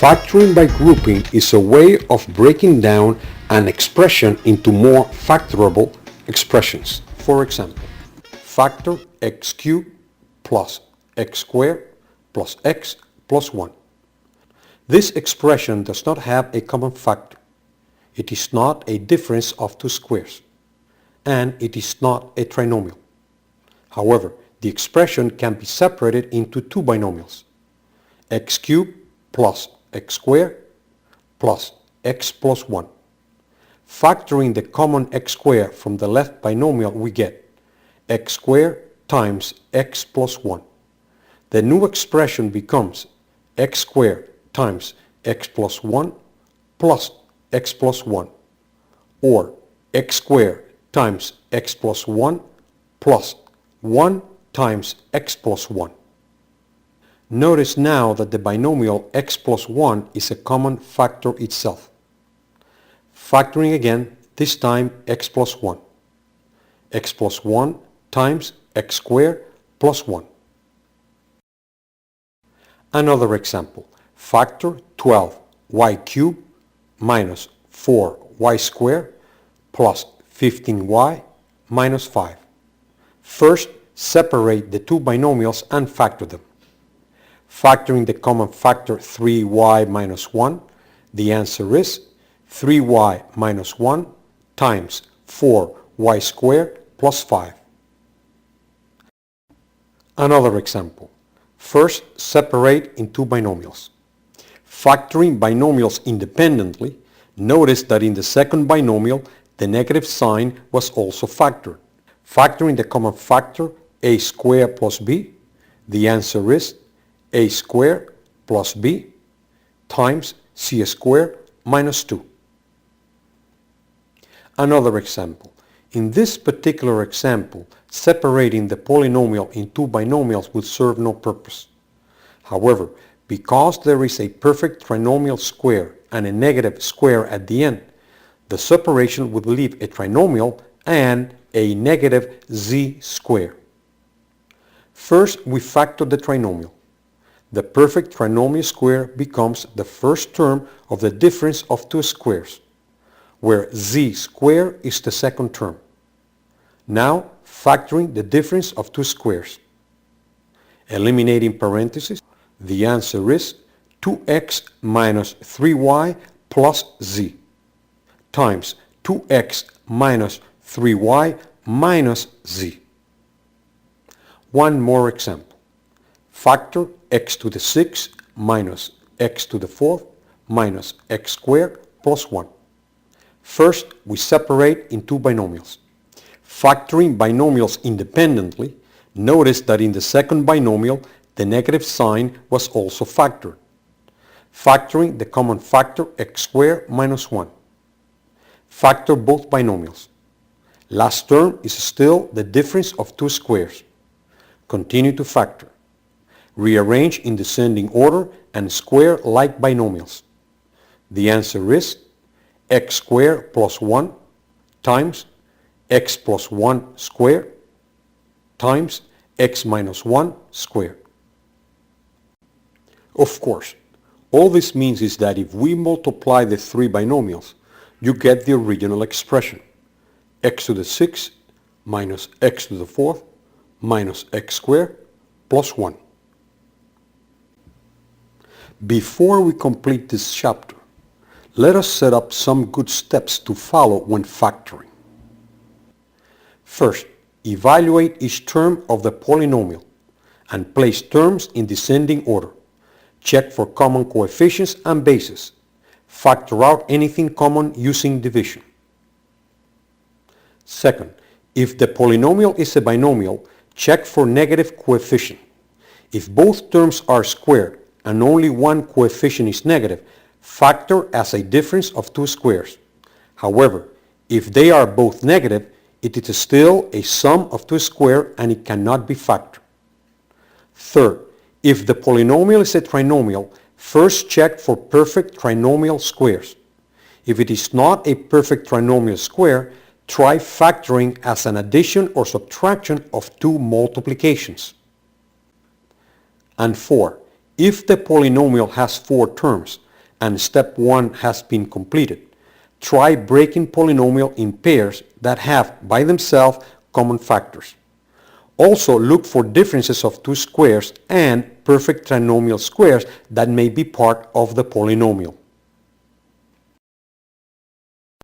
Factoring by grouping is a way of breaking down an expression into more factorable expressions. For example, factor x cubed plus x squared plus x plus 1. This expression does not have a common factor. It is not a difference of two squares, and it is not a trinomial. However, the expression can be separated into two binomials, x cubed plus x squared plus x plus 1. Factoring the common x squared from the left binomial, we get x squared times x plus 1. The new expression becomes x squared times x plus 1 plus x plus 1, or x squared times x plus 1 plus 1 times x plus 1. Notice now that the binomial x plus 1 is a common factor itself. Factoring again, this time x plus 1. X plus 1 times x squared plus 1. Another example, factor 12y cubed minus 4y squared plus 15y minus 5. First, separate the two binomials and factor them. Factoring the common factor 3y minus 1, the answer is 3y minus 1 times 4y squared plus 5. Another example. First, separate in two binomials. Factoring binomials independently, notice that in the second binomial, the negative sign was also factored. Factoring the common factor a squared plus b, the answer is a squared plus b times c squared minus 2. Another example. In this particular example, separating the polynomial in two binomials would serve no purpose. However, because there is a perfect trinomial square and a negative square at the end, the separation would leave a trinomial and a negative z square. First, we factor the trinomial. The perfect trinomial square becomes the first term of the difference of two squares, where z squared is the second term. Now, factoring the difference of two squares. Eliminating parentheses, the answer is 2x minus 3y plus z times 2x minus 3y minus z. One more example. Factor x to the 6th minus x to the 4th minus x squared plus 1. First, we separate in two binomials. Factoring binomials independently, notice that in the second binomial, the negative sign was also factored. Factoring the common factor x squared minus 1. Factor both binomials. Last term is still the difference of two squares. Continue to factor. Rearrange in descending order and square like binomials. The answer is x squared plus 1 times x plus 1 squared times x minus 1 squared. Of course, all this means is that if we multiply the three binomials, you get the original expression, x to the 6th minus x to the 4th minus x squared plus 1. Before we complete this chapter, let us set up some good steps to follow when factoring. First, evaluate each term of the polynomial and place terms in descending order. Check for common coefficients and bases. Factor out anything common using division. Second, if the polynomial is a binomial, check for negative coefficient. If both terms are squared and only one coefficient is negative, factor as a difference of two squares. However, if they are both negative, it is still a sum of two squares and it cannot be factored. Third, if the polynomial is a trinomial, first check for perfect trinomial squares. If it is not a perfect trinomial square, try factoring as an addition or subtraction of two multiplications. And 4. If the polynomial has 4 terms, and step 1 has been completed, try breaking polynomial in pairs that have by themselves common factors. Also look for differences of two squares and perfect trinomial squares that may be part of the polynomial.